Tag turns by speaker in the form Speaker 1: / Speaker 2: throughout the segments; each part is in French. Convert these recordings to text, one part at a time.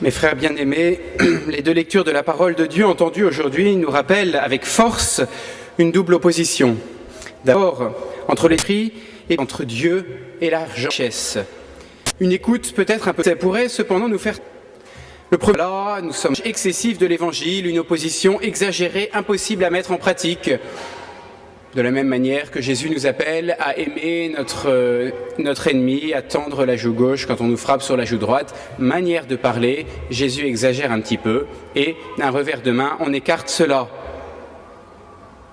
Speaker 1: Mes frères bien-aimés, les deux lectures de la parole de Dieu entendues aujourd'hui nous rappellent avec force une double opposition. D'abord, entre l'esprit et entre Dieu et la richesse. Une écoute peut-être un peu... Ça pourrait cependant nous faire... Le premier, là, nous sommes excessifs de l'Évangile, une opposition exagérée, impossible à mettre en pratique. De la même manière que Jésus nous appelle à aimer notre ennemi, à tendre la joue gauche quand on nous frappe sur la joue droite. Manière de parler, Jésus exagère un petit peu et d'un revers de main, on écarte cela.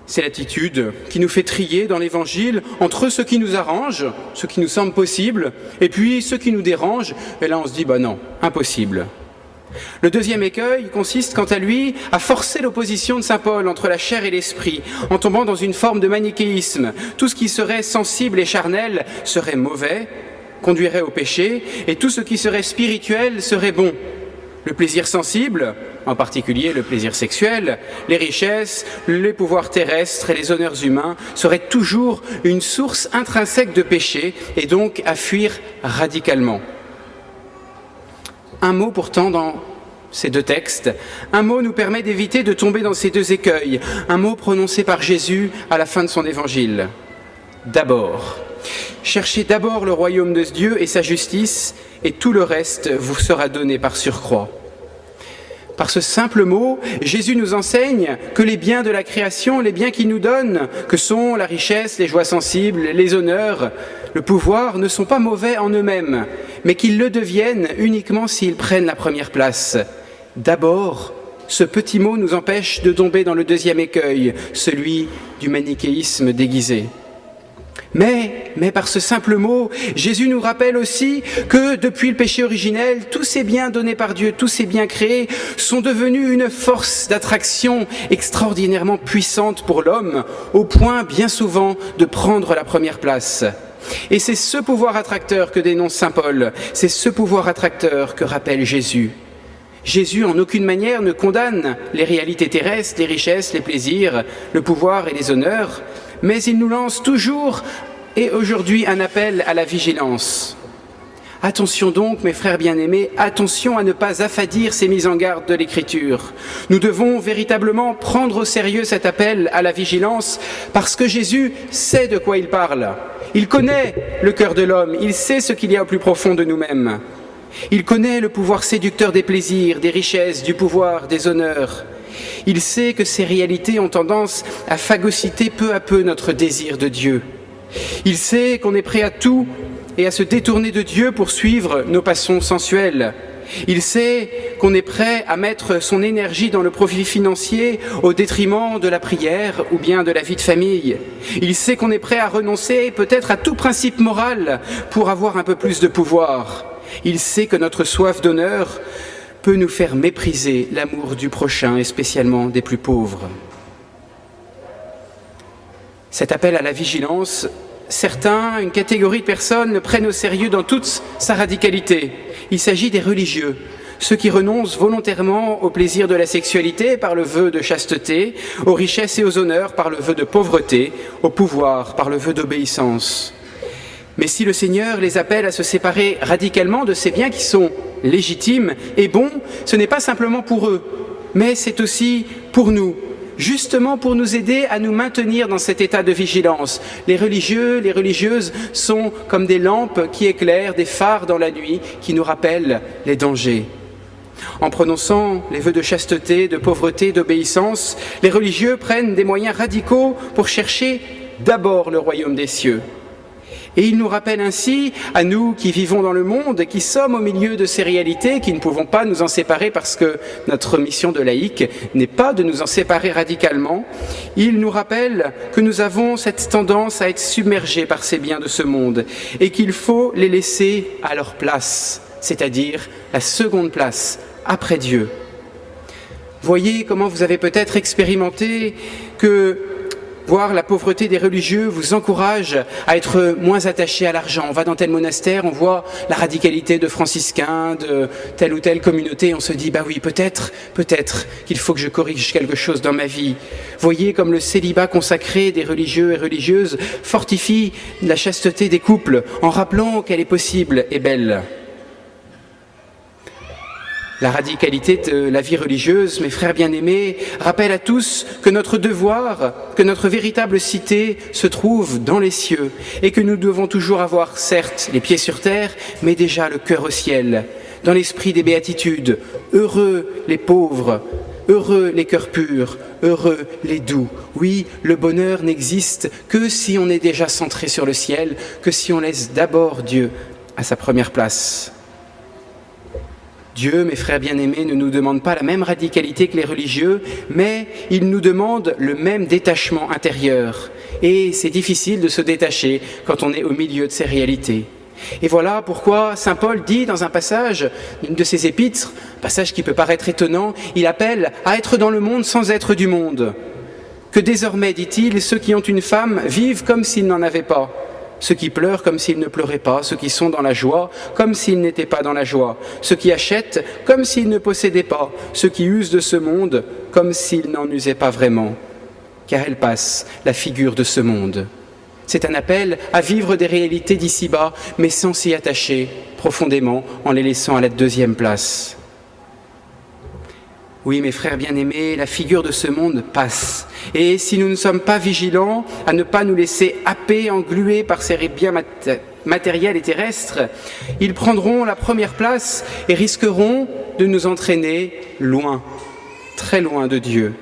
Speaker 1: C'est l'attitude qui nous fait trier dans l'Évangile entre ce qui nous arrange, ce qui nous semble possible, et puis ce qui nous dérange. Et là, on se dit, non, impossible. Le deuxième écueil consiste, quant à lui, à forcer l'opposition de saint Paul entre la chair et l'esprit, en tombant dans une forme de manichéisme. Tout ce qui serait sensible et charnel serait mauvais, conduirait au péché, et tout ce qui serait spirituel serait bon. Le plaisir sensible, en particulier le plaisir sexuel, les richesses, les pouvoirs terrestres et les honneurs humains seraient toujours une source intrinsèque de péché, et donc à fuir radicalement. Un mot pourtant dans ces deux textes, un mot nous permet d'éviter de tomber dans ces deux écueils, un mot prononcé par Jésus à la fin de son évangile. D'abord, cherchez d'abord le royaume de Dieu et sa justice, et tout le reste vous sera donné par surcroît. Par ce simple mot, Jésus nous enseigne que les biens de la création, les biens qu'il nous donne, que sont la richesse, les joies sensibles, les honneurs, le pouvoir, ne sont pas mauvais en eux-mêmes, mais qu'ils le deviennent uniquement s'ils prennent la première place. D'abord, ce petit mot nous empêche de tomber dans le deuxième écueil, celui du manichéisme déguisé. Mais par ce simple mot, Jésus nous rappelle aussi que depuis le péché originel, tous ces biens donnés par Dieu, tous ces biens créés, sont devenus une force d'attraction extraordinairement puissante pour l'homme, au point bien souvent de prendre la première place. Et c'est ce pouvoir attracteur que dénonce saint Paul, c'est ce pouvoir attracteur que rappelle Jésus. Jésus, en aucune manière, ne condamne les réalités terrestres, les richesses, les plaisirs, le pouvoir et les honneurs, mais il nous lance toujours et aujourd'hui un appel à la vigilance. Attention donc, mes frères bien-aimés, attention à ne pas affadir ces mises en garde de l'Écriture. Nous devons véritablement prendre au sérieux cet appel à la vigilance parce que Jésus sait de quoi il parle. Il connaît le cœur de l'homme, il sait ce qu'il y a au plus profond de nous-mêmes. Il connaît le pouvoir séducteur des plaisirs, des richesses, du pouvoir, des honneurs. Il sait que ces réalités ont tendance à phagocyter peu à peu notre désir de Dieu. Il sait qu'on est prêt à tout et à se détourner de Dieu pour suivre nos passions sensuelles. Il sait qu'on est prêt à mettre son énergie dans le profit financier au détriment de la prière ou bien de la vie de famille. Il sait qu'on est prêt à renoncer peut-être à tout principe moral pour avoir un peu plus de pouvoir. Il sait que notre soif d'honneur peut nous faire mépriser l'amour du prochain et spécialement des plus pauvres. Cet appel à la vigilance, certains, une catégorie de personnes, le prennent au sérieux dans toute sa radicalité. Il s'agit des religieux, ceux qui renoncent volontairement au plaisir de la sexualité par le vœu de chasteté, aux richesses et aux honneurs par le vœu de pauvreté, au pouvoir par le vœu d'obéissance. Mais si le Seigneur les appelle à se séparer radicalement de ces biens qui sont légitimes et bons, ce n'est pas simplement pour eux, mais c'est aussi pour nous, justement pour nous aider à nous maintenir dans cet état de vigilance. Les religieux, les religieuses sont comme des lampes qui éclairent, des phares dans la nuit qui nous rappellent les dangers. En prononçant les vœux de chasteté, de pauvreté, d'obéissance, les religieux prennent des moyens radicaux pour chercher d'abord le royaume des cieux. Et il nous rappelle ainsi, à nous qui vivons dans le monde, qui sommes au milieu de ces réalités, qui ne pouvons pas nous en séparer parce que notre mission de laïc n'est pas de nous en séparer radicalement, il nous rappelle que nous avons cette tendance à être submergés par ces biens de ce monde et qu'il faut les laisser à leur place, c'est-à-dire la seconde place, après Dieu. Voyez comment vous avez peut-être expérimenté que voir la pauvreté des religieux vous encourage à être moins attaché à l'argent. On va dans tel monastère, on voit la radicalité de franciscains, de telle ou telle communauté, on se dit, oui, peut-être qu'il faut que je corrige quelque chose dans ma vie. Voyez comme le célibat consacré des religieux et religieuses fortifie la chasteté des couples en rappelant qu'elle est possible et belle. La radicalité de la vie religieuse, mes frères bien-aimés, rappelle à tous que notre devoir, que notre véritable cité se trouve dans les cieux et que nous devons toujours avoir, certes, les pieds sur terre, mais déjà le cœur au ciel, dans l'esprit des béatitudes. Heureux les pauvres, heureux les cœurs purs, heureux les doux. Oui, le bonheur n'existe que si on est déjà centré sur le ciel, que si on laisse d'abord Dieu à sa première place. Dieu, mes frères bien-aimés, ne nous demande pas la même radicalité que les religieux, mais il nous demande le même détachement intérieur. Et c'est difficile de se détacher quand on est au milieu de ces réalités. Et voilà pourquoi saint Paul dit dans un passage d'une de ses épîtres, passage qui peut paraître étonnant, il appelle à être dans le monde sans être du monde. Que désormais, dit-il, ceux qui ont une femme vivent comme s'ils n'en avaient pas. Ceux qui pleurent comme s'ils ne pleuraient pas, ceux qui sont dans la joie comme s'ils n'étaient pas dans la joie, ceux qui achètent comme s'ils ne possédaient pas, ceux qui usent de ce monde comme s'ils n'en usaient pas vraiment. Car elle passe, la figure de ce monde. C'est un appel à vivre des réalités d'ici-bas, mais sans s'y attacher profondément, en les laissant à la deuxième place. Oui, mes frères bien-aimés, la figure de ce monde passe. Et si nous ne sommes pas vigilants à ne pas nous laisser happer, engluer par ces biens matériels et terrestres, ils prendront la première place et risqueront de nous entraîner loin, très loin de Dieu.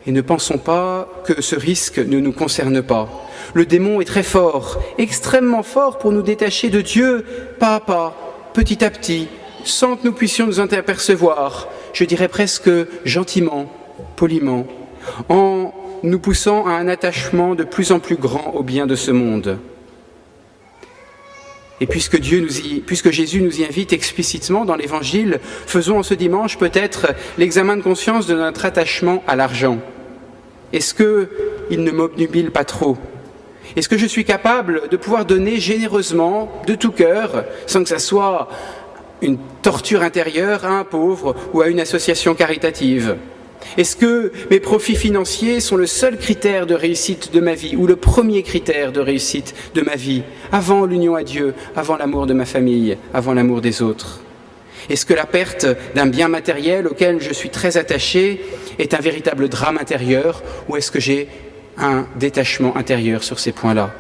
Speaker 1: Et ne pensons pas que ce risque ne nous concerne pas. Le démon est très fort, extrêmement fort pour nous détacher de Dieu, pas à pas, petit à petit, sans que nous puissions nous en apercevoir, je dirais presque gentiment, poliment, en nous poussant à un attachement de plus en plus grand au bien de ce monde. Et puisque Jésus nous y invite explicitement dans l'Évangile, faisons en ce dimanche peut-être l'examen de conscience de notre attachement à l'argent. Est-ce qu'il ne m'obnubile pas trop ? Est-ce que je suis capable de pouvoir donner généreusement, de tout cœur, sans que ça soit une torture intérieure à un pauvre ou à une association caritative ? Est-ce que mes profits financiers sont le seul critère de réussite de ma vie ou le premier critère de réussite de ma vie, avant l'union à Dieu, avant l'amour de ma famille, avant l'amour des autres ? Est-ce que la perte d'un bien matériel auquel je suis très attaché est un véritable drame intérieur ou est-ce que j'ai un détachement intérieur sur ces points-là ?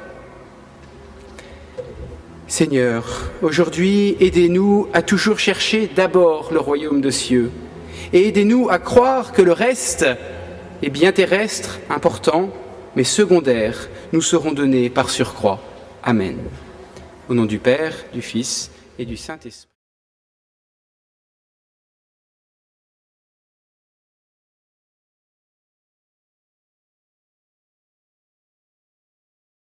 Speaker 1: Seigneur, aujourd'hui, aidez-nous à toujours chercher d'abord le royaume des cieux et aidez-nous à croire que le reste, les biens terrestres, importants, mais secondaires, nous seront donnés par surcroît. Amen. Au nom du Père, du Fils et du Saint-Esprit.